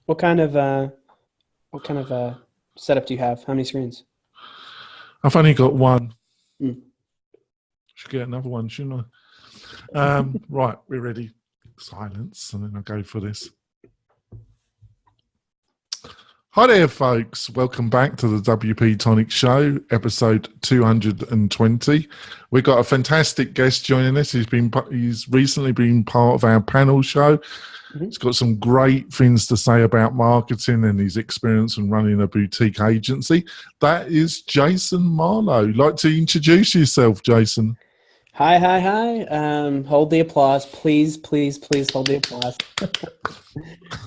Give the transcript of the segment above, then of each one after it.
What kind of setup do you have? How many screens? I've only got one. Mm. Should get another one, shouldn't I? Right, we're ready. Silence, and then I'll go for this. Hi there, folks. Welcome back to the WP-Tonic show, episode 220. We've got a fantastic guest joining us. He's recently been part of our panel show. Mm-hmm. He's got some great things to say about marketing and his experience in running a boutique agency. That is Jason Marlowe. Like to introduce yourself, Jason? Hi. Hold the applause. Please hold the applause.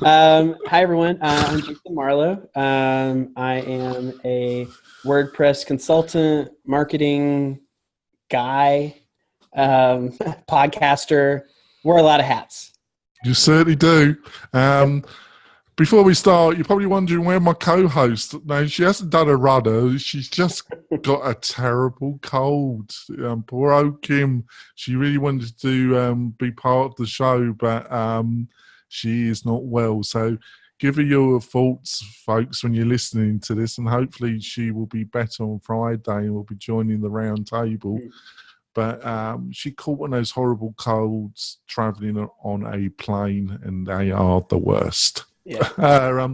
Hi, everyone. I'm Jason Marlowe. I am a WordPress consultant, marketing guy, podcaster. Wear a lot of hats. You certainly do. Before we start, you're probably wondering where my co-host. No, she hasn't done a rudder. She's just got a terrible cold. Poor old Kim. She really wanted to be part of the show, but she is not well. So give her your thoughts, folks, when you're listening to this, and hopefully she will be better on Friday and will be joining the round table. But she caught one of those horrible colds traveling on a plane, and they are the worst. Yeah.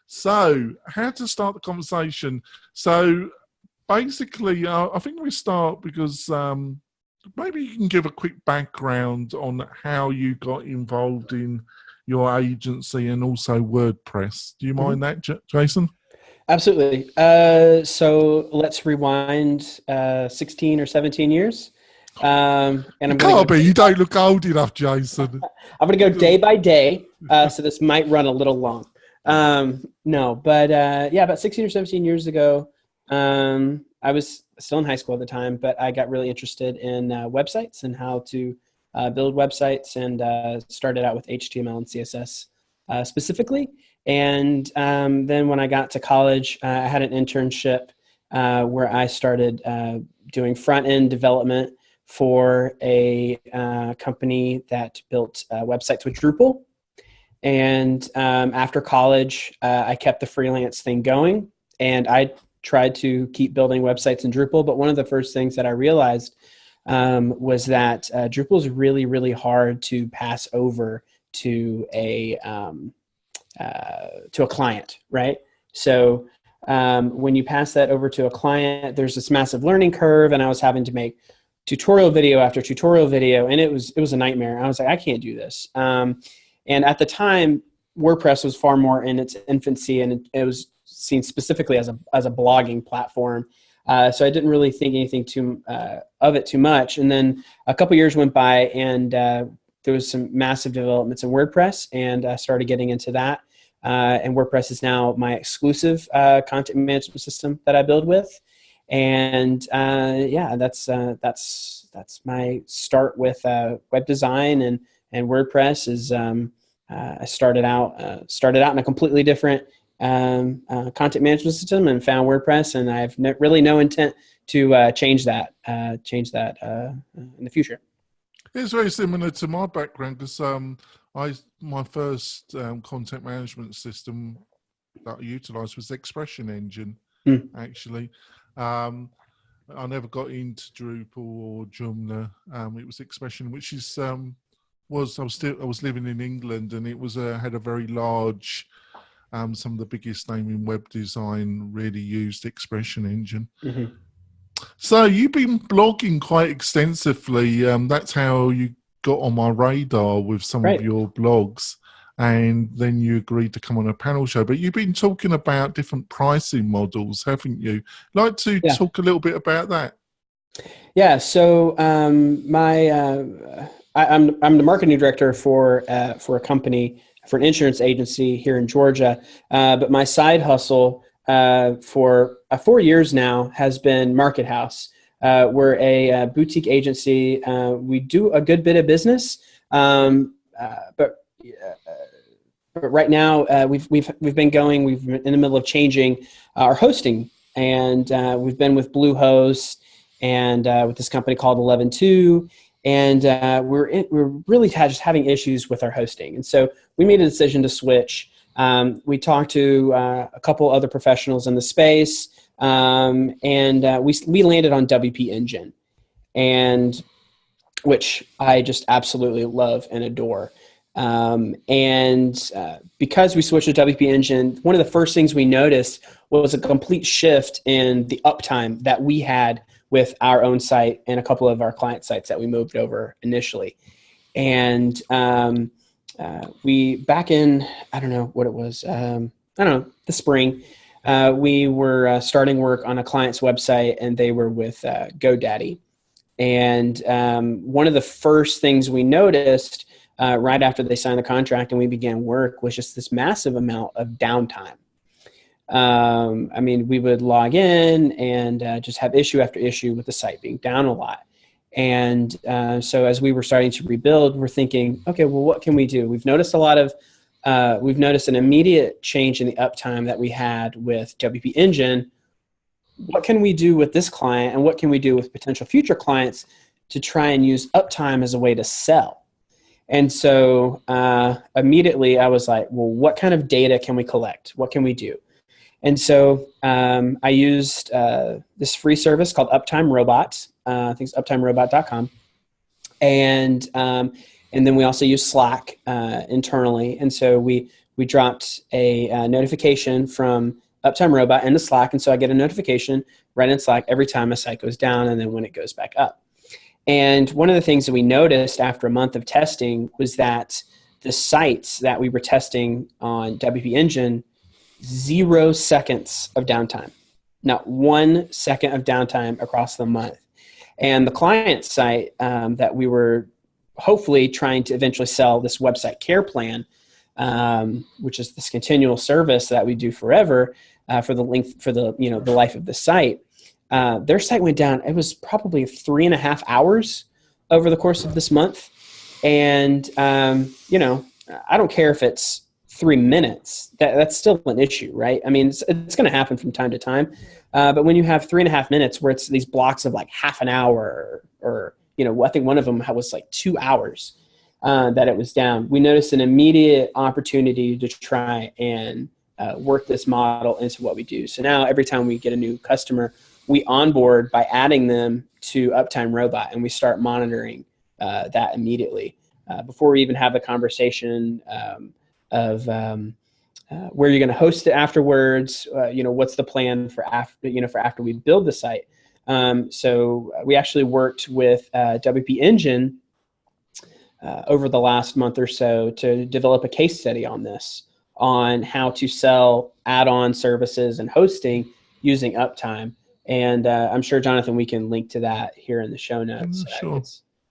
So how to start the conversation? So basically, I think we start because maybe you can give a quick background on how you got involved in your agency and also WordPress. Do you mind that, Jason? Absolutely. So let's rewind 16 or 17 years. And you don't look old enough, Jason. I'm going to go day by day, so this might run a little long. About 16 or 17 years ago, I was still in high school at the time, but I got really interested in websites and how to build websites, and started out with HTML and CSS specifically. And then when I got to college, I had an internship where I started doing front-end development for a company that built websites with Drupal. And after college, I kept the freelance thing going, and I tried to keep building websites in Drupal. But one of the first things that I realized was that Drupal is really, really hard to pass over to a client, right? So when you pass that over to a client, there's this massive learning curve, and I was having to make tutorial video after tutorial video, and it was a nightmare. I was like, I can't do this. And at the time, WordPress was far more in its infancy, and it was seen specifically as a blogging platform. So I didn't really think anything of it too much. And then a couple years went by, and there was some massive developments in WordPress, and I started getting into that. And WordPress is now my exclusive content management system that I build with. And that's my start with web design, and WordPress is I started out in a completely different content management system, and found WordPress, and I have really no intent to change that in the future. It's very similar to my background, because my first content management system that I utilised was Expression Engine, actually. I never got into Drupal or Joomla. It was Expression, which is I was living in England, and it was had a very large, some of the biggest name in web design really used Expression Engine. Mm-hmm. So you've been blogging quite extensively. That's how you got on my radar with some of your blogs. And then you agreed to come on a panel show. But you've been talking about different pricing models, haven't you? Like to talk a little bit about that? Yeah. So I'm the marketing director for a company, for an insurance agency here in Georgia. But my side hustle for 4 years now has been Market House. We're a boutique agency. We do a good bit of business, but right now we've been going. We've been in the middle of changing our hosting, and we've been with Bluehost and with this company called 11.2, and we're really just having issues with our hosting. And so we made a decision to switch. We talked to a couple other professionals in the space, and we landed on WP Engine, and which I just absolutely love and adore. Because we switched to WP Engine, one of the first things we noticed was a complete shift in the uptime that we had with our own site and a couple of our client sites that we moved over initially. And we, back in, I don't know what it was, I don't know, the spring, we were starting work on a client's website, and they were with GoDaddy. And one of the first things we noticed right after they signed the contract and we began work was just this massive amount of downtime. I mean, we would log in and just have issue after issue with the site being down a lot. And so as we were starting to rebuild, we're thinking, okay, well, what can we do? We've noticed we've noticed an immediate change in the uptime that we had with WP Engine. What can we do with this client, and what can we do with potential future clients to try and use uptime as a way to sell? And so immediately I was like, well, what kind of data can we collect? What can we do? And so I used this free service called Uptime Robot. I think it's uptimerobot.com. And then we also use Slack internally. And so we dropped a notification from Uptime Robot into Slack. And so I get a notification right in Slack every time a site goes down and then when it goes back up. And one of the things that we noticed after a month of testing was that the sites that we were testing on WP Engine, 0 seconds of downtime, not 1 second of downtime across the month. And the client site that we were hopefully trying to eventually sell this website care plan, which is this continual service that we do forever for the life of the site. Their site went down. It was probably 3.5 hours over the course of this month. And, I don't care if it's 3 minutes, that's still an issue, right? I mean, it's going to happen from time to time. But when you have 3.5 minutes where it's these blocks of like half an hour or I think one of them was like 2 hours that it was down, we noticed an immediate opportunity to try and work this model into what we do. So now every time we get a new customer, we onboard by adding them to Uptime Robot, and we start monitoring that immediately before we even have the conversation of where you're going to host it afterwards. What's the plan for after we build the site. So we actually worked with WP Engine over the last month or so to develop a case study on this, on how to sell add-on services and hosting using Uptime. And I'm sure, Jonathan, we can link to that here in the show notes. Sure.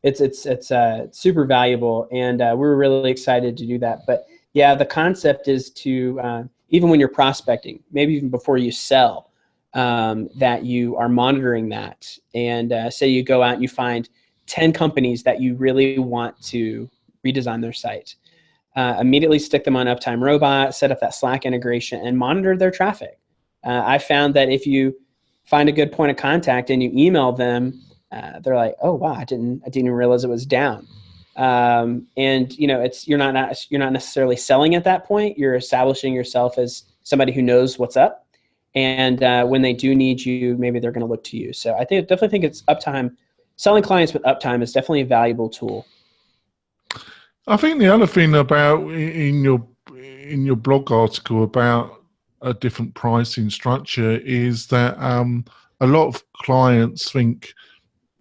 It's super valuable, and we're really excited to do that. But yeah, the concept is to, even when you're prospecting, maybe even before you sell, that you are monitoring that. And say you go out and you find 10 companies that you really want to redesign their site. Immediately stick them on Uptime Robot, set up that Slack integration, and monitor their traffic. I found that if you find a good point of contact and you email them, they're like, "Oh wow, I didn't even realize it was down." You're not necessarily selling at that point. You're establishing yourself as somebody who knows what's up, and when they do need you, maybe they're going to look to you. So I definitely think it's Uptime. Selling clients with Uptime is definitely a valuable tool. I think the other thing about in your blog article about a different pricing structure is that a lot of clients think,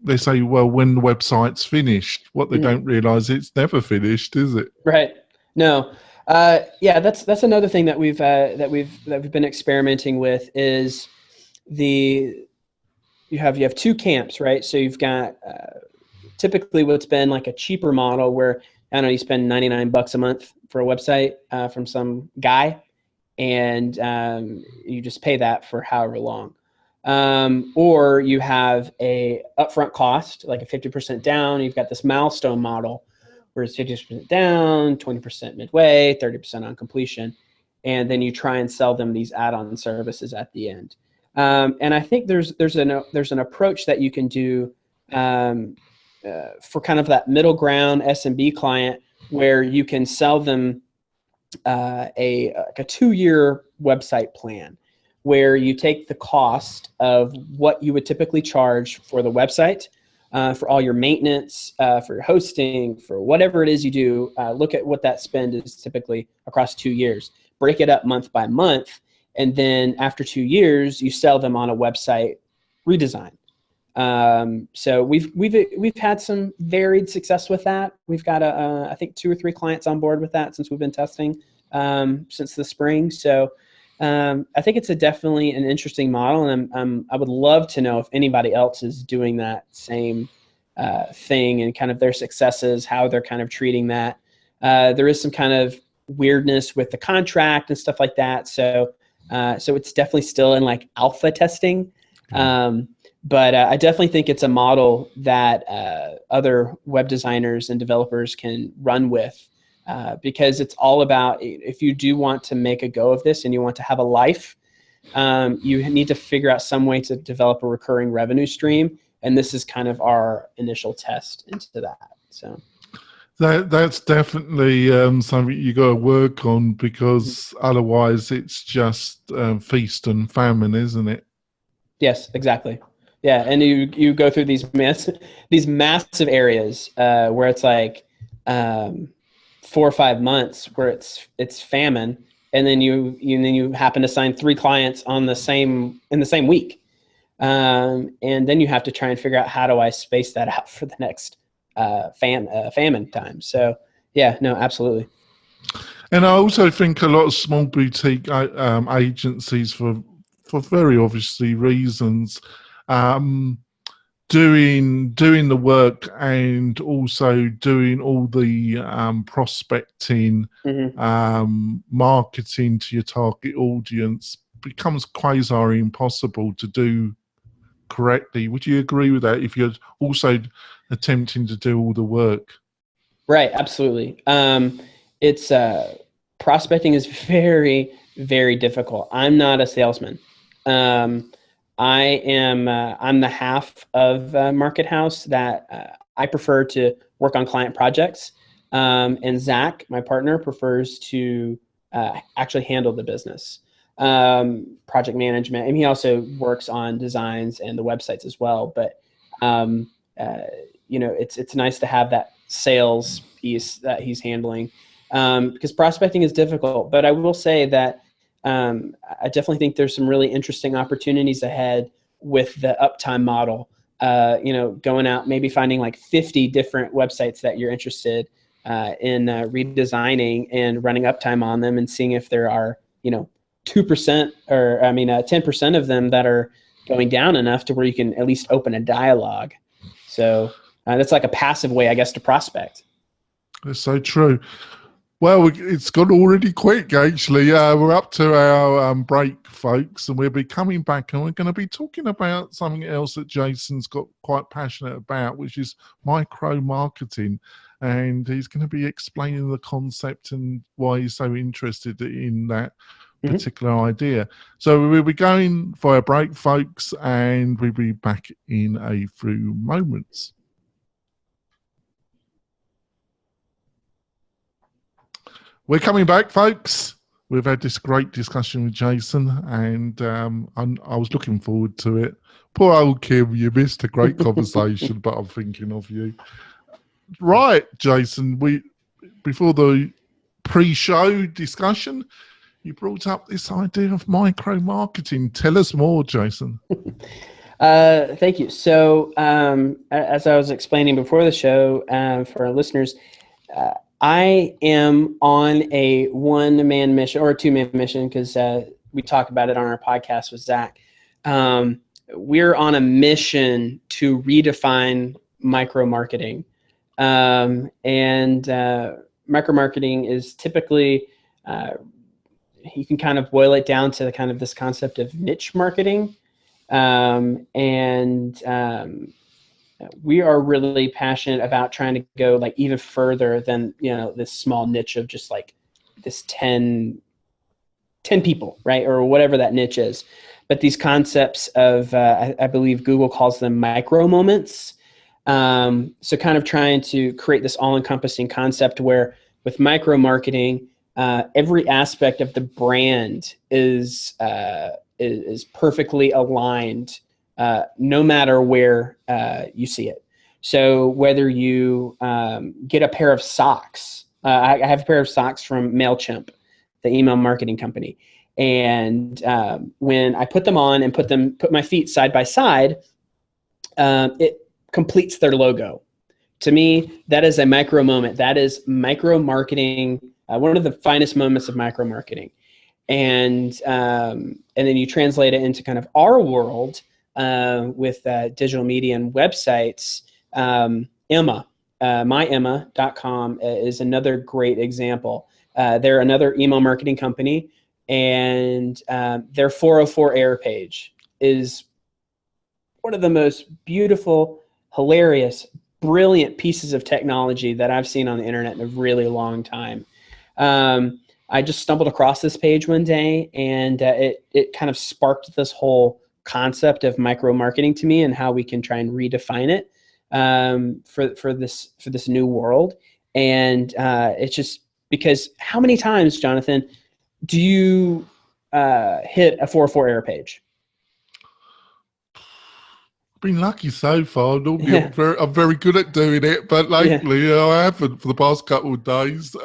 they say, well, when the website's finished, what they don't realize, it's never finished, is it? Right. No. Yeah, that's another thing that we've been experimenting with is you have two camps, right? So you've got typically what's been like a cheaper model where, I don't know, you spend $99 a month for a website from some guy, and you just pay that for however long. Or you have a upfront cost, like a 50% down. You've got this milestone model where it's 50% down, 20% midway, 30% on completion. And then you try and sell them these add-on services at the end. And I think there's an approach that you can do for kind of that middle ground SMB client, where you can sell them like a 2-year website plan where you take the cost of what you would typically charge for the website, for all your maintenance, for your hosting, for whatever it is you do. Look at what that spend is typically across 2 years. Break it up month by month, and then after 2 years, you sell them on a website redesign. So we've had some varied success with that. We've got I think 2 or 3 clients on board with that since we've been testing since the spring. So I think it's definitely an interesting model, and I would love to know if anybody else is doing that same thing and kind of their successes, how they're kind of treating that. There is some kind of weirdness with the contract and stuff like that. So it's definitely still in like alpha testing. But I definitely think it's a model that other web designers and developers can run with, because it's all about, if you do want to make a go of this and you want to have a life, you need to figure out some way to develop a recurring revenue stream. And this is kind of our initial test into that. So that's definitely something you got to work on, because otherwise it's just feast and famine, isn't it? Yes, exactly. Yeah, and you go through these massive areas where it's like 4 or 5 months where it's famine, and then you happen to sign 3 clients in the same week, and then you have to try and figure out, how do I space that out for the next famine time. So yeah, no, absolutely. And I also think a lot of small boutique agencies, for very obviously reasons, doing the work and also doing all the prospecting, marketing to your target audience becomes quasi impossible to do correctly. Would you agree with that, if you're also attempting to do all the work? Right, absolutely. It's prospecting is very, very difficult. I'm not a salesman. I'm the half of Market House that I prefer to work on client projects, and Zach, my partner, prefers to actually handle the business, project management, and he also works on designs and the websites as well. But it's nice to have that sales piece that he's handling, because prospecting is difficult. But I will say that I definitely think there's some really interesting opportunities ahead with the uptime model. Going out, maybe finding like 50 different websites that you're interested in redesigning and running uptime on them, and seeing if there are 2% or 10% of them that are going down enough to where you can at least open a dialogue. So that's like a passive way, I guess, to prospect. That's so true. Well, it's gone already quick, actually. We're up to our break, folks, and we'll be coming back, and we're going to be talking about something else that Jason's got quite passionate about, which is micro-marketing. And he's going to be explaining the concept and why he's so interested in that particular idea. So we'll be going for a break, folks, and we'll be back in a few moments. We're coming back, folks. We've had this great discussion with Jason, and I was looking forward to it. Poor old Kim, you missed a great conversation, but I'm thinking of you. Right, Jason, before the pre-show discussion, you brought up this idea of micro-marketing. Tell us more, Jason. Thank you. So as I was explaining before the show, for our listeners, I am on a one-man mission, or a two-man mission, because we talk about it on our podcast with Zach. We're on a mission to redefine micro-marketing. And micro-marketing is typically, you can kind of boil it down to kind of this concept of niche marketing. We are really passionate about trying to go like even further than, this small niche of just like this 10 people, right? Or whatever that niche is. But these concepts of, I believe Google calls them micro moments. So kind of trying to create this all-encompassing concept where with micro marketing, every aspect of the brand is perfectly aligned, no matter where you see it. So whether you get a pair of socks, I have a pair of socks from MailChimp, the email marketing company, and when I put them on and put my feet side by side, it completes their logo. To me, that is a micro moment. That is micro marketing, one of the finest moments of micro marketing. And then you translate it into kind of our world with digital media and websites. Emma, myemma.com is another great example. They're another email marketing company, and their 404 error page is one of the most beautiful, hilarious, brilliant pieces of technology that I've seen on the internet in a really long time. I just stumbled across this page one day, and it kind of sparked this whole concept of micro marketing to me and how we can try and redefine it for this new world. And it's just because how many times, Jonathan, do you hit a 404 error page? Been lucky so far. Normally, I'm very good at doing it, but lately I haven't for the past couple of days.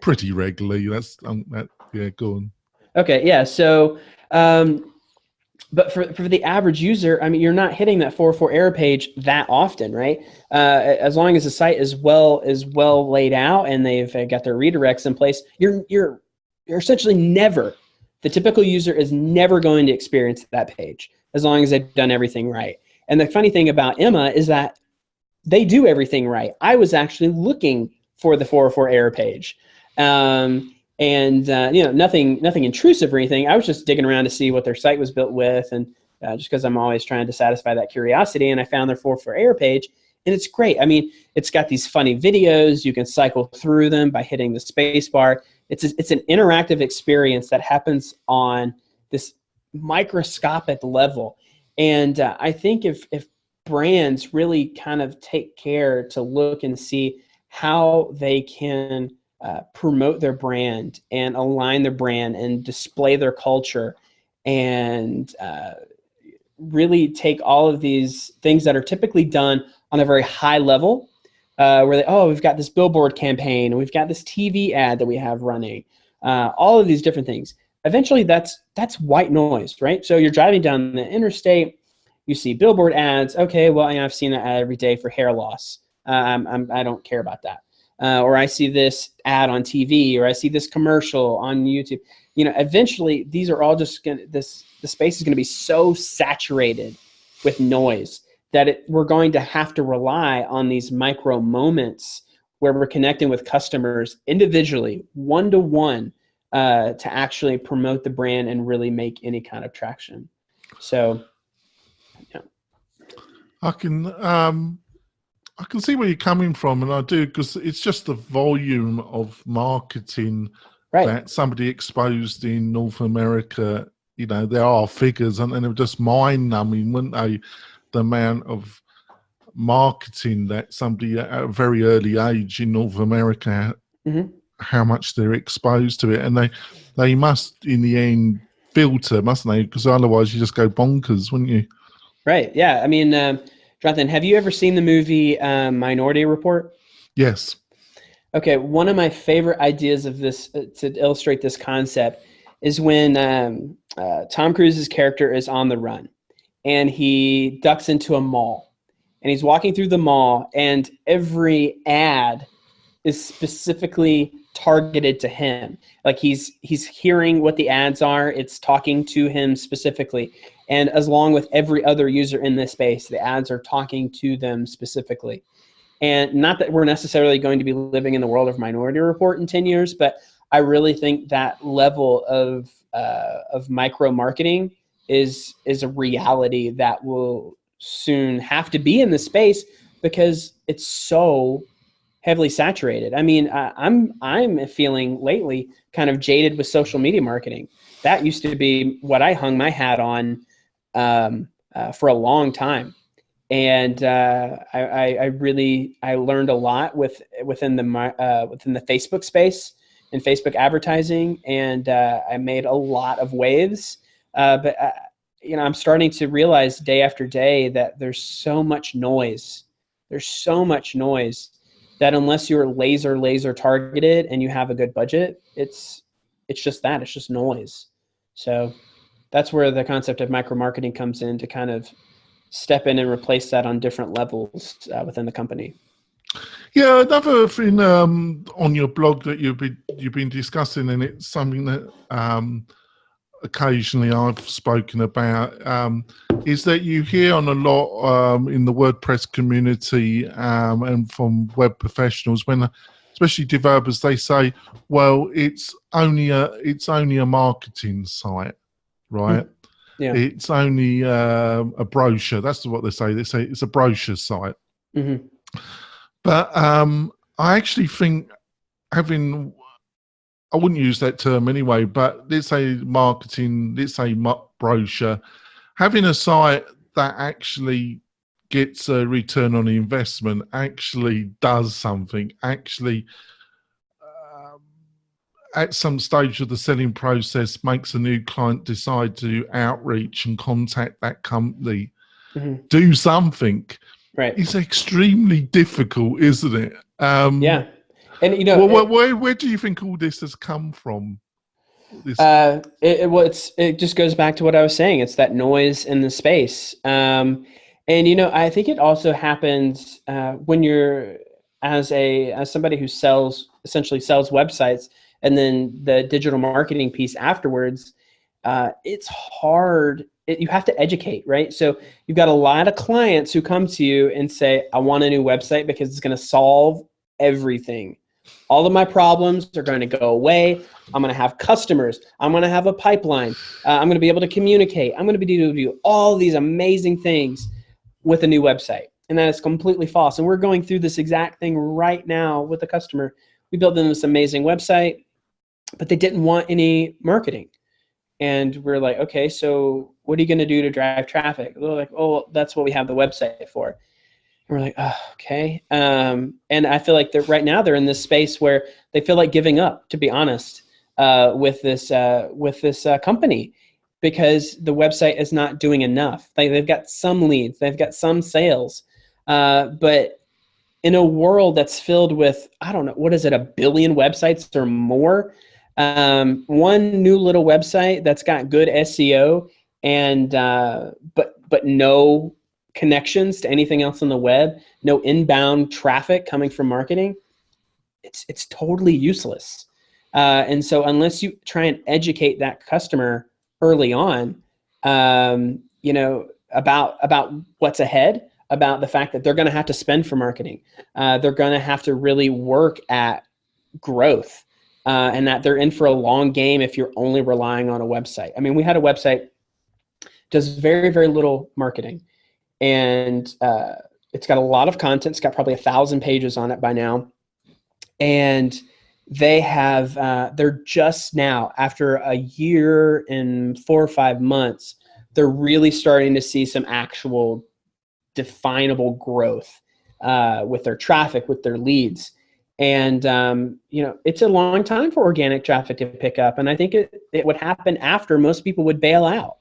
Pretty regularly. Yeah. Go on. Okay. Yeah. So, but for the average user, I mean, you're not hitting that 404 error page that often, right? As long as the site is well laid out and they've got their redirects in place, you're essentially never. The typical user is never going to experience that page as long as they've done everything right. And the funny thing about Emma is that they do everything right. I was actually looking for the 404 error page. Nothing intrusive or anything. I was just digging around to see what their site was built with, and just because I'm always trying to satisfy that curiosity, and I found their 404 error page, and it's great. I mean, it's got these funny videos. You can cycle through them by hitting the space bar. It's an interactive experience that happens on this microscopic level. And I think if brands really kind of take care to look and see how they can promote their brand and align their brand and display their culture and really take all of these things that are typically done on a very high level, where we've got this billboard campaign, and we've got this TV ad that we have running, all of these different things. Eventually, that's white noise, right? So you're driving down the interstate, you see billboard ads. Okay, well, I've seen that ad every day for hair loss. I don't care about that. Or I see this ad on TV, or I see this commercial on YouTube. Eventually, these are all just the space is going to be so saturated with noise that we're going to have to rely on these micro moments where we're connecting with customers individually, one-to-one, to actually promote the brand and really make any kind of traction. So, yeah. I can see where you're coming from, and I do, because it's just the volume of marketing that somebody exposed in North America. There are figures, and they're just mind-numbing, wouldn't they? The amount of marketing that somebody at a very early age in North America, how much they're exposed to it, and they must in the end filter, mustn't they? Because otherwise you just go bonkers, wouldn't you? Right. Yeah. I mean, Jonathan, have you ever seen the movie Minority Report? Yes. Okay. One of my favorite ideas of this to illustrate this concept is when Tom Cruise's character is on the run, and he ducks into a mall, and he's walking through the mall, and every ad is specifically targeted to him. Like he's hearing what the ads are. It's talking to him specifically. And as long with every other user in this space, the ads are talking to them specifically. And not that we're necessarily going to be living in the world of Minority Report in 10 years, but I really think that level of micro marketing is a reality that will soon have to be in the space because it's so heavily saturated. I mean, I'm feeling lately kind of jaded with social media marketing. That used to be what I hung my hat on for a long time, and I learned a lot within the Facebook space in Facebook advertising, and I made a lot of waves. But I'm starting to realize day after day that there's so much noise. There's so much noise that unless you're laser targeted and you have a good budget, it's just that. It's just noise. So that's where the concept of micro marketing comes in to kind of step in and replace that on different levels within the company. Yeah, another thing on your blog that you've been discussing, and it's something that occasionally I've spoken about, is that you hear on a lot in the WordPress community and from web professionals, when especially developers, they say, well, it's only a marketing site, right? Yeah. It's only a brochure. That's what they say. They say it's a brochure site. Mm-hmm. But I actually think I wouldn't use that term anyway, but let's say marketing, let's say brochure, having a site that actually gets a return on investment, actually does something, actually at some stage of the selling process makes a new client decide to outreach and contact that company, do something. Right. It's extremely difficult, isn't it? Yeah. And where do you think all this has come from? It just goes back to what I was saying. It's that noise in the space. And I think it also happens when you're as somebody who essentially sells websites, and then the digital marketing piece afterwards. It's hard. You have to educate, right? So you've got a lot of clients who come to you and say, I want a new website because it's going to solve everything. All of my problems are going to go away. I'm going to have customers. I'm going to have a pipeline. I'm going to be able to communicate. I'm going to be able to do all these amazing things with a new website. And that is completely false. And we're going through this exact thing right now with a customer. We built them this amazing website, but they didn't want any marketing. And we're like, okay, so what are you going to do to drive traffic? They're like, oh, that's what we have the website for. And we're like, oh, okay. And I feel like right now they're in this space where they feel like giving up, to be honest, with this company, because the website is not doing enough. They've got some leads, they've got some sales, but in a world that's filled with, I don't know, what is it, 1 billion websites or more? One new little website that's got good SEO and but no connections to anything else on the web, no inbound traffic coming from marketing, it's totally useless. And so unless you try and educate that customer early on, about what's ahead, about the fact that they're going to have to spend for marketing, they're going to have to really work at growth. And that they're in for a long game if you're only relying on a website. I mean, we had a website, does very, very little marketing. And it's got a lot of content. It's got probably 1,000 pages on it by now. And they have, they're just now, after a year and 4 or 5 months, they're really starting to see some actual definable growth with their traffic, with their leads. And, it's a long time for organic traffic to pick up. And I think it would happen after most people would bail out.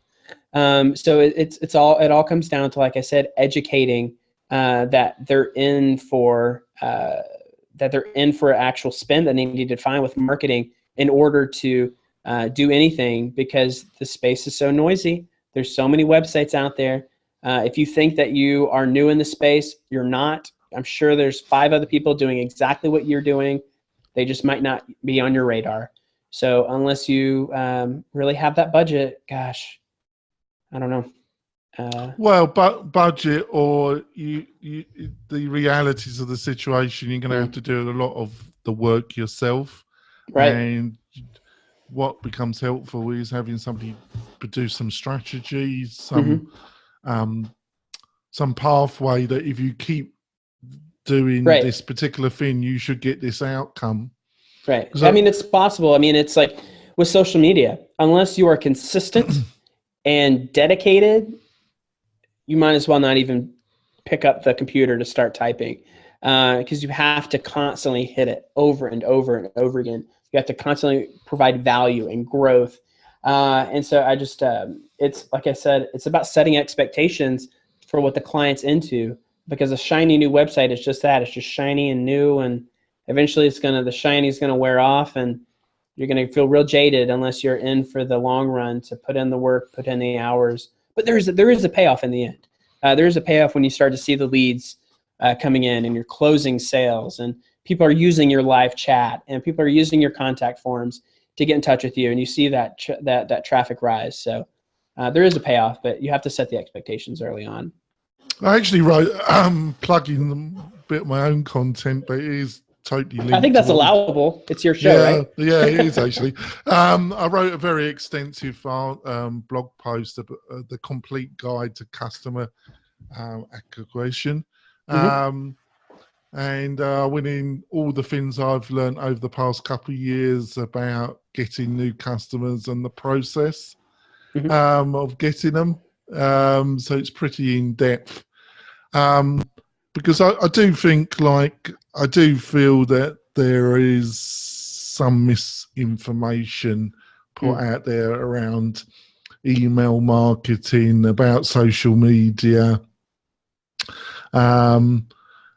So it all comes down to, like I said, educating that they're in for actual spend that they need to find with marketing in order to do anything, because the space is so noisy. There's so many websites out there. If you think that you are new in the space, you're not. I'm sure there's 5 other people doing exactly what you're doing. They just might not be on your radar. So unless you really have that budget, gosh, I don't know. Well, budget or the realities of the situation, you're going to have to do a lot of the work yourself. Right. And what becomes helpful is having somebody produce some strategies, some pathway that if you keep doing this particular thing, you should get this outcome. Right. I mean, it's possible. I mean, it's like with social media, unless you are consistent and dedicated, you might as well not even pick up the computer to start typing, because you have to constantly hit it over and over and over again You have to constantly provide value and growth. And so I just, it's like I said, it's about setting expectations for what the client's into, because a shiny new website is just that. It's just shiny and new, and eventually the shiny is going to wear off, and you're going to feel real jaded unless you're in for the long run to put in the work, put in the hours. But there is a payoff in the end. There is a payoff when you start to see the leads coming in and you're closing sales, and people are using your live chat, and people are using your contact forms to get in touch with you, and you see that that traffic rise. So there is a payoff, but you have to set the expectations early on. I actually wrote plugging a bit of my own content, but it is totally linked. I think that's allowable. It's your show, right? Yeah, it is actually. I wrote a very extensive blog post about the complete guide to customer acquisition. And I went in all the things I've learned over the past couple of years about getting new customers and the process of getting them. So it's pretty in depth. Because I do think, I do feel that there is some misinformation put out there around email marketing, about social media. And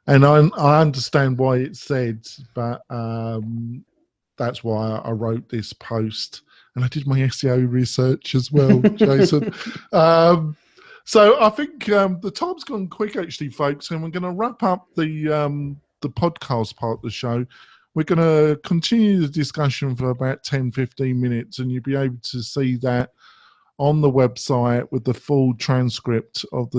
I understand why it's said, but that's why I wrote this post. And I did my SEO research as well, Jason. So I think the time's gone quick, actually, folks, and we're going to wrap up the podcast part of the show. We're going to continue the discussion for about 10, 15 minutes, and you'll be able to see that on the website with the full transcript of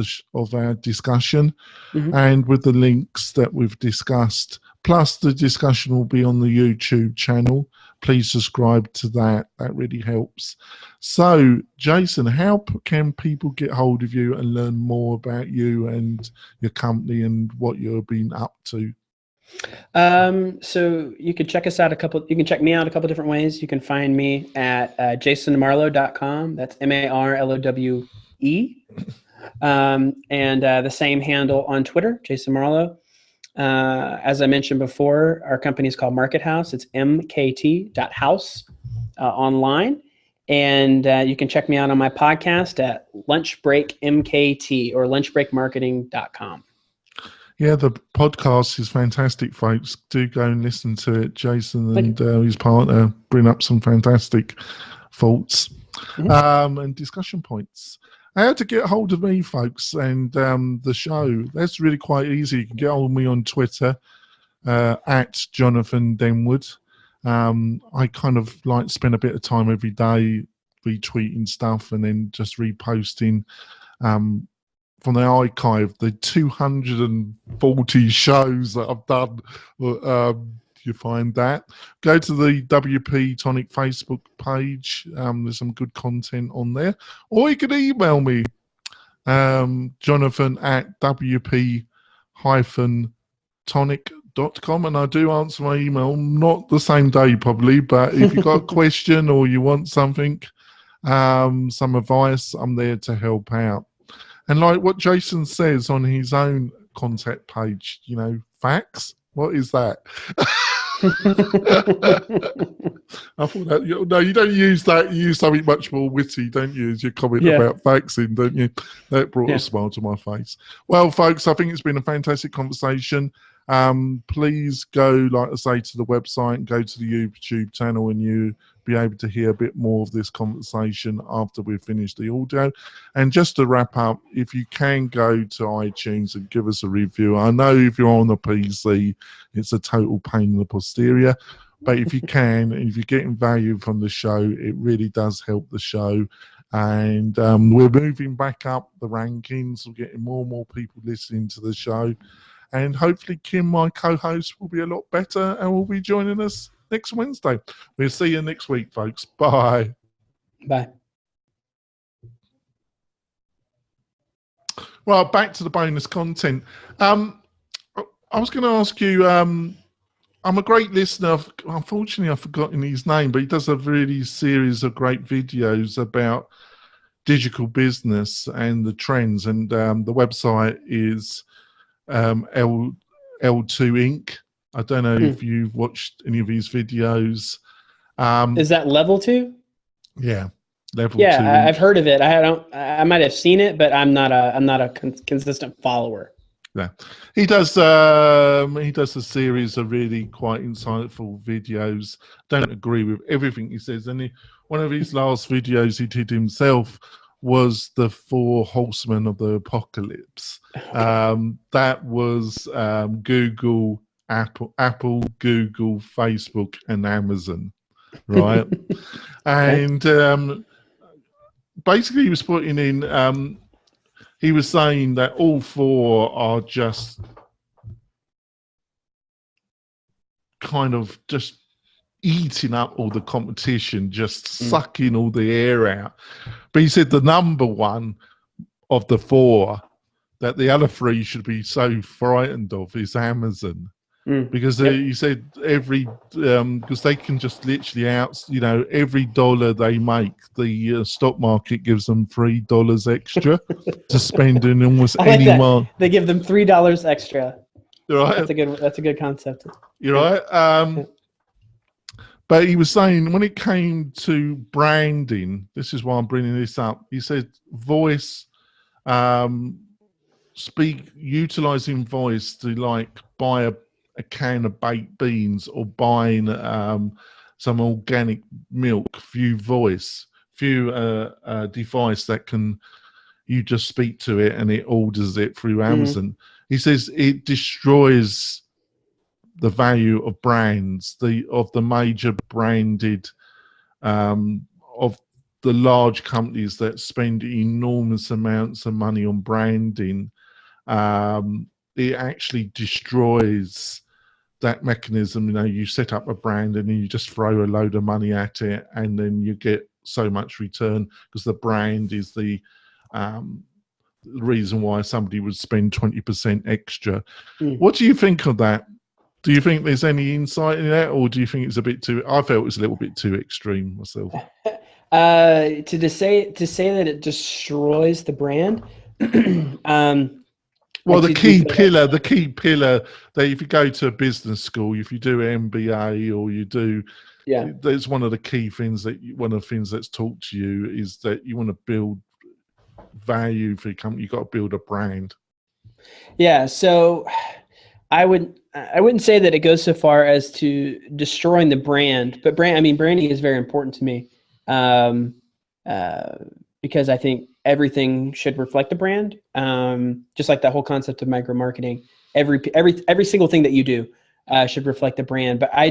our discussion and with the links that we've discussed. Plus, the discussion will be on the YouTube channel. Please subscribe to that. That really helps. So, Jason, how can people get hold of you and learn more about you and your company and what you've been up to? So you can check us out you can check me out a couple different ways. You can find me at jasonmarlowe.com. That's MARLOWE. And the same handle on Twitter, Jason Marlowe. As I mentioned before, our company is called Market House. It's mkt.house online. And you can check me out on my podcast at Lunch Break MKT or lunchbreakmarketing.com. Yeah, the podcast is fantastic, folks. Do go and listen to it. Jason and his partner bring up some fantastic thoughts and discussion points. How to get hold of me, folks, and the show. That's really quite easy. You can get hold of me on Twitter at Jonathan Denwood. I kind of like spend a bit of time every day retweeting stuff and then just reposting from the archive, the 240 shows that I've done. You find that. Go to the WP-Tonic Facebook page. There's some good content on there. Or you can email me, Jonathan at WP-Tonic.com, and I do answer my email, not the same day probably, but if you've got a question or you want something, some advice, I'm there to help out. And like what Jason says on his own contact page, facts? What is that? I thought that, no, you don't use that. You use something much more witty, don't you, as your comment about faxing, don't you? That brought a smile to my face. Well, folks, I think it's been a fantastic conversation. Please go, like I say, to the website, go to the YouTube channel, and you be able to hear a bit more of this conversation after we've finished the audio. And just to wrap up, if you can go to iTunes and give us a review. I know if you're on the PC, it's a total pain in the posterior, but if you can, if you're getting value from the show, it really does help the show. And we're moving back up the rankings. We're getting more and more people listening to the show. And hopefully Kim, my co-host, will be a lot better and will be joining us next Wednesday. We'll see you next week, folks. Bye. Bye. Well, back to the bonus content. I was going to ask you, I'm a great listener. Unfortunately, I've forgotten his name, but he does a really series of great videos about digital business and the trends. And the website is L2 Inc. I don't know if you've watched any of his videos. Is that level 2? Yeah, level 2. Yeah, I've heard of it. I might have seen it, but I'm not a consistent follower. Yeah, he does a series of really quite insightful videos. Don't agree with everything he says, and one of his last videos he did himself was the 4 horsemen of the apocalypse. That was Google, Apple, Google, Facebook, and Amazon, right? And basically, he was putting in. He was saying that all 4 are just kind of just eating up all the competition, just sucking all the air out. But he said the number 1 of the 4 that the other 3 should be so frightened of is Amazon. Because he said because they can just literally every dollar they make, the stock market gives them $3 extra to spend in almost any month. They give them $3 extra. Right. That's a good concept. You're right. But he was saying when it came to branding, this is why I'm bringing this up. He said voice, utilizing voice to buy a can of baked beans or buying some organic milk through voice, through a device that you just speak to it and it orders it through Amazon. He says it destroys the value of brands, of the major branded, of the large companies that spend enormous amounts of money on branding. It actually destroys that mechanism. You set up a brand and then you just throw a load of money at it and then you get so much return because the brand is the reason why somebody would spend 20% extra. What do you think of that? Do you think there's any insight in that, or do you think it's a bit too? I felt it was a little bit too extreme myself. To say that it destroys the brand. Well, the key pillar that if you go to a business school, if you do an MBA or you do, there's one of the key things one of the things that's taught to you is that you want to build value for your company. You've got to build a brand. Yeah. So I wouldn't say that it goes so far as to destroying the brand, but branding is very important to me. Because I think everything should reflect the brand. Just like that whole concept of micro marketing, every single thing that you do should reflect the brand. But I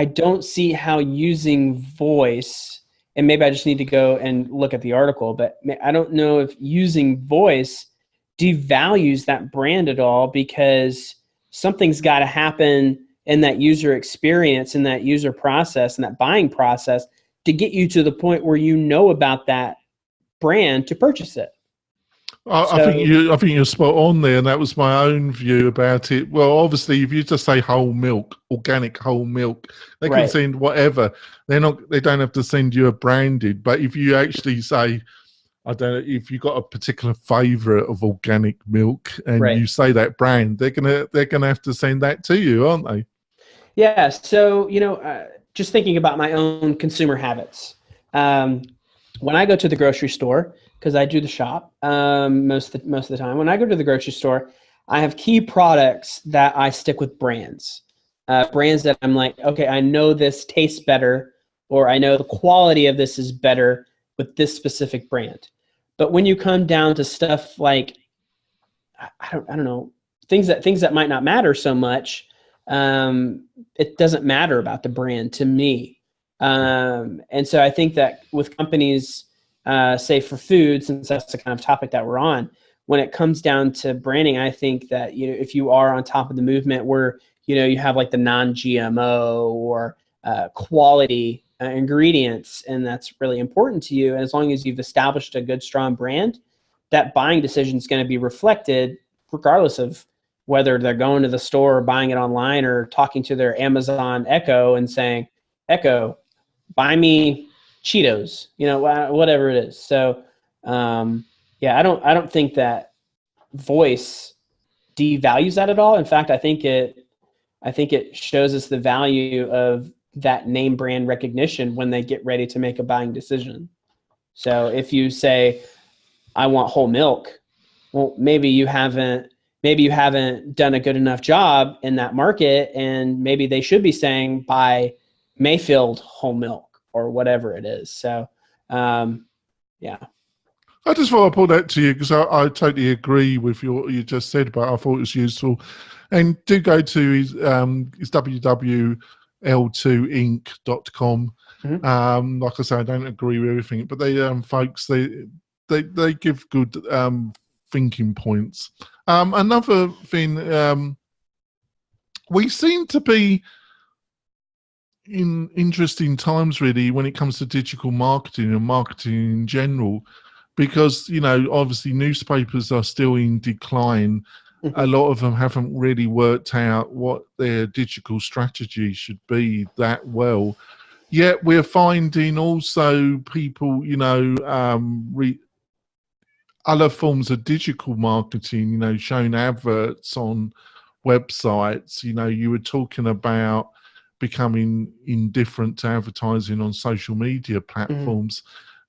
don't see how using voice, and maybe I just need to go and look at the article, but I don't know if using voice devalues that brand at all, because something's got to happen in that user experience, in that user process, in that buying process, to get you to the point where you know about that brand to purchase it. I think you're spot on there, and that was my own view about it. Well, obviously, if you just say whole milk, organic whole milk, they can send whatever. They don't have to send you a branded. But if you actually say, I don't know, if you got a particular favorite of organic milk and you say that brand, they're gonna have to send that to you, aren't they? Yeah. So just thinking about my own consumer habits. When I go to the grocery store, because I do the shop most of the time, when I go to the grocery store, I have key products that I stick with brands. Brands that I'm like, okay, I know this tastes better, or I know the quality of this is better with this specific brand. But when you come down to stuff like, I don't know, things that might not matter so much, it doesn't matter about the brand to me. And so I think that with companies, say for food, since that's the kind of topic that we're on, when it comes down to branding, I think that, if you are on top of the movement where, you have like the non-GMO or quality ingredients, and that's really important to you, and as long as you've established a good, strong brand, that buying decision is going to be reflected regardless of whether they're going to the store or buying it online or talking to their Amazon Echo and saying, Echo, buy me Cheetos, whatever it is. So, I don't think that voice devalues that at all. In fact, I think it shows us the value of that name brand recognition when they get ready to make a buying decision. So if you say, I want whole milk, well, maybe you haven't done a good enough job in that market, and maybe they should be saying buy Mayfield whole milk or whatever it is. So, yeah. I just thought I'd put that to you because I totally agree with what you just said, but I thought it was useful. And do go to his www.l2inc.com. Like I say, I don't agree with everything, but they folks, they give good thinking points. Another thing, we seem to be in interesting times really when it comes to digital marketing and marketing in general, because obviously newspapers are still in decline. A lot of them haven't really worked out what their digital strategy should be that well. Yet we're finding also people, other forms of digital marketing, showing adverts on websites. You were talking about becoming indifferent to advertising on social media platforms.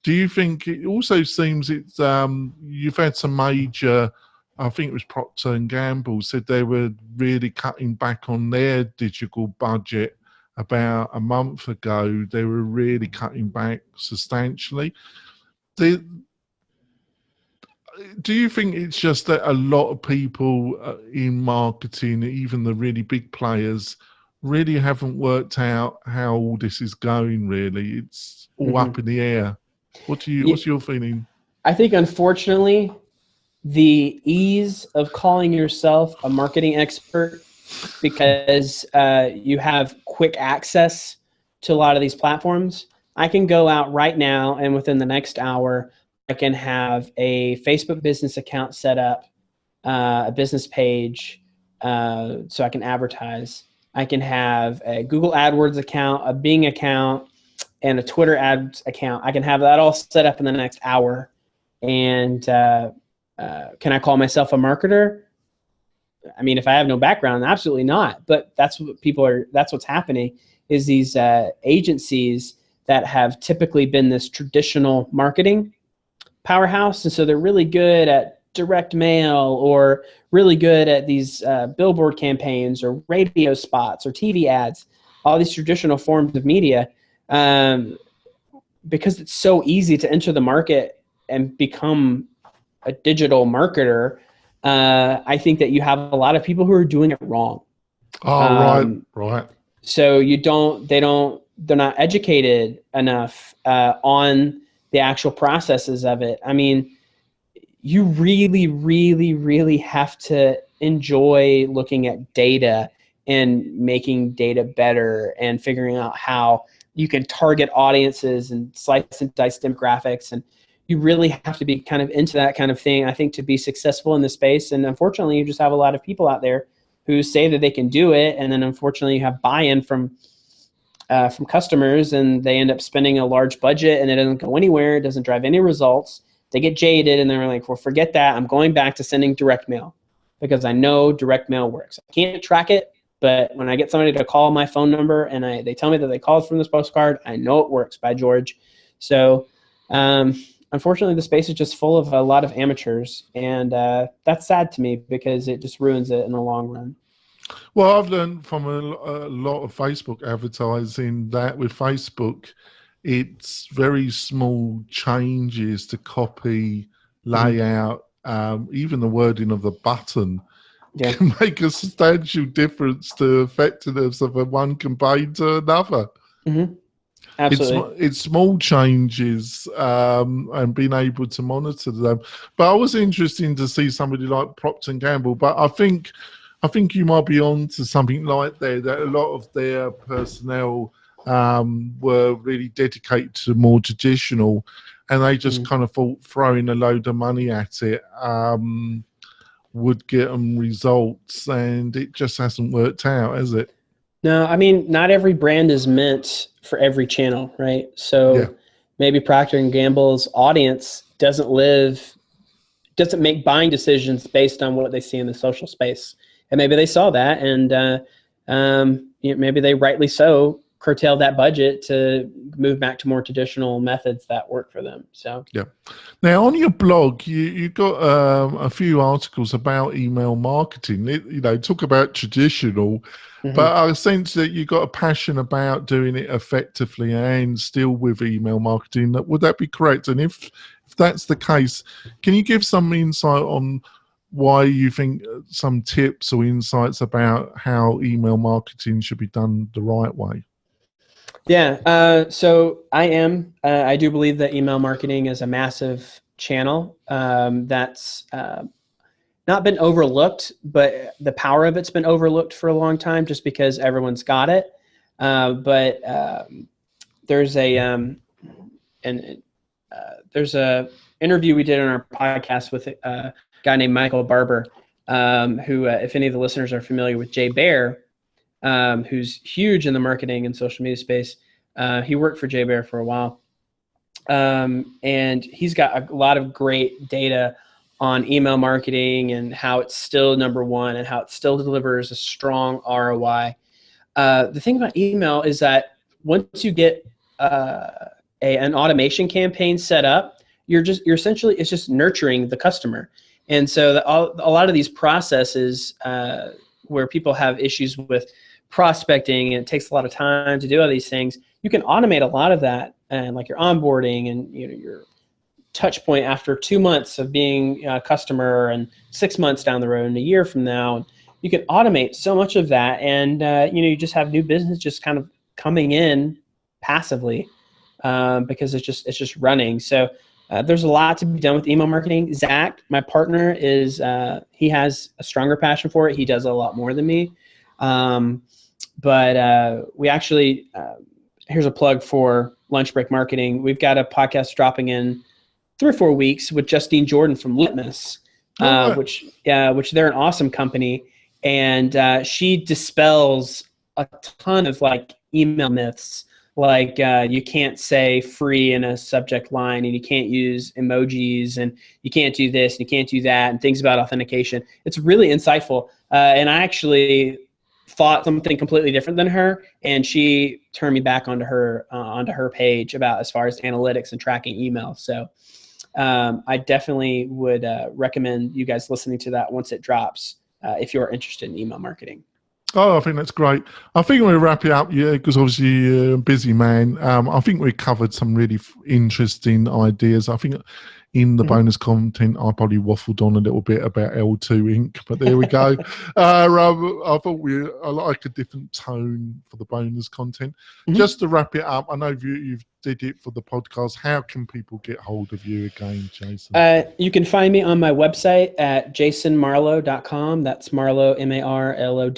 Do you think it also seems it's you've had some major, I think it was Procter & Gamble said they were really cutting back on their digital budget about a month ago. They were really cutting back substantially. Do you think it's just that a lot of people in marketing, even the really big players, really haven't worked out how all this is going really? It's all up in the air. What's your feeling? I think unfortunately, the ease of calling yourself a marketing expert, because you have quick access to a lot of these platforms. I can go out right now, and within the next hour, I can have a Facebook business account set up, a business page, so I can advertise. I can have a Google AdWords account, a Bing account, and a Twitter ads account. I can have that all set up in the next hour. And can I call myself a marketer? I mean, if I have no background, absolutely not. But that's what that's what's happening, is these agencies that have typically been this traditional marketing powerhouse. And so they're really good at direct mail, or really good at these billboard campaigns or radio spots or TV ads, all these traditional forms of media. Because it's so easy to enter the market and become a digital marketer, I think that you have a lot of people who are doing it wrong. Oh, right. So they're not educated enough on the actual processes of it. I mean, you really, really, really have to enjoy looking at data and making data better and figuring out how you can target audiences and slice and dice demographics. And you really have to be kind of into that kind of thing, I think, to be successful in this space. And unfortunately, you just have a lot of people out there who say that they can do it, and then unfortunately you have buy-in from customers, and they end up spending a large budget and it doesn't go anywhere. It doesn't drive any results. They get jaded and they're like, well, forget that. I'm going back to sending direct mail because I know direct mail works. I can't track it, but when I get somebody to call my phone number and they tell me that they called from this postcard, I know it works, by George. So unfortunately, the space is just full of a lot of amateurs, and that's sad to me because it just ruins it in the long run. Well, I've learned from a lot of Facebook advertising that with Facebook, it's very small changes to copy, layout, even the wording of the button can make a substantial difference to effectiveness of one campaign to another. Absolutely. It's small changes and being able to monitor them. But I was interested to see somebody like Procter & Gamble, but I think you might be on to something like that a lot of their personnel were really dedicated to more traditional, and they just kind of thought throwing a load of money at it would get them results, and it just hasn't worked out, has it? No, I mean, not every brand is meant for every channel, right? So maybe Procter & Gamble's audience doesn't make buying decisions based on what they see in the social space. And maybe they saw that, and maybe they rightly so curtailed that budget to move back to more traditional methods that work for them. So yeah. Now on your blog, you got a few articles about email marketing. Talk about traditional, but I sense that you got a passion about doing it effectively and still with email marketing. Would that be correct? And if that's the case, can you give some insight on why you think some tips or insights about how email marketing should be done the right way? Yeah, so I do believe that email marketing is a massive channel that's not been overlooked, but the power of it's been overlooked for a long time just because everyone's got it. But there's a interview we did on our podcast with a guy named Michael Barber, who, if any of the listeners are familiar with Jay Baer, who's huge in the marketing and social media space. He worked for Jay Baer for a while. And he's got a lot of great data on email marketing and how it's still number one and how it still delivers a strong ROI. The thing about email is that once you get an automation campaign set up, you're essentially, it's just nurturing the customer. And so a lot of these processes where people have issues with prospecting and it takes a lot of time to do all these things, you can automate a lot of that, and like your onboarding and your touch point after 2 months of being a customer and 6 months down the road and a year from now. You can automate so much of that, and you just have new business just kind of coming in passively because it's just running. So there's a lot to be done with email marketing. Zach, my partner, he has a stronger passion for it. He does a lot more than me. But we actually, here's a plug for Lunch Break Marketing. We've got a podcast dropping in 3 or 4 weeks with Justine Jordan from Litmus, which they're an awesome company. And she dispels a ton of like email myths. Like you can't say free in a subject line, and you can't use emojis, and you can't do this, and you can't do that, and things about authentication. It's really insightful. And I actually thought something completely different than her, and she turned me back onto her page about as far as analytics and tracking email. So I definitely would recommend you guys listening to that once it drops if you're interested in email marketing. Oh, I think that's great. I think we'll wrap it up, because obviously you're a busy man. I think we covered some really interesting ideas. I think in the bonus content, I probably waffled on a little bit about L2 Inc., but there we go. I thought I like a different tone for the bonus content. Just to wrap it up, I know you've did it for the podcast. How can people get hold of you again, Jason? You can find me on my website at jasonmarlowe.com. That's Marlowe, Marlowe.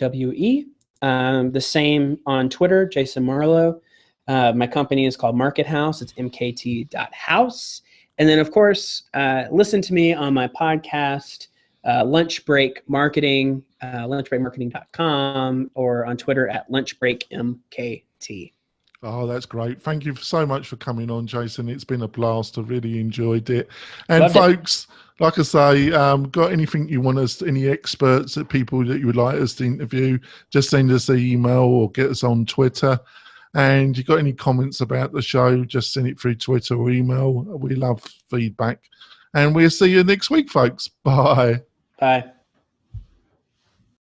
The same on Twitter, Jason Marlowe. My company is called Market House. It's mkt.house. And then, of course, listen to me on my podcast, Lunch Break Marketing, lunchbreakmarketing.com, or on Twitter at lunchbreakmkt. Oh, that's great. Thank you so much for coming on, Jason. It's been a blast. I really enjoyed it. And loved folks, like I say, got anything you want us, any experts, people that you would like us to interview, just send us an email or get us on Twitter. And you got any comments about the show, just send it through Twitter or email. We love feedback. And we'll see you next week, folks. Bye. Bye.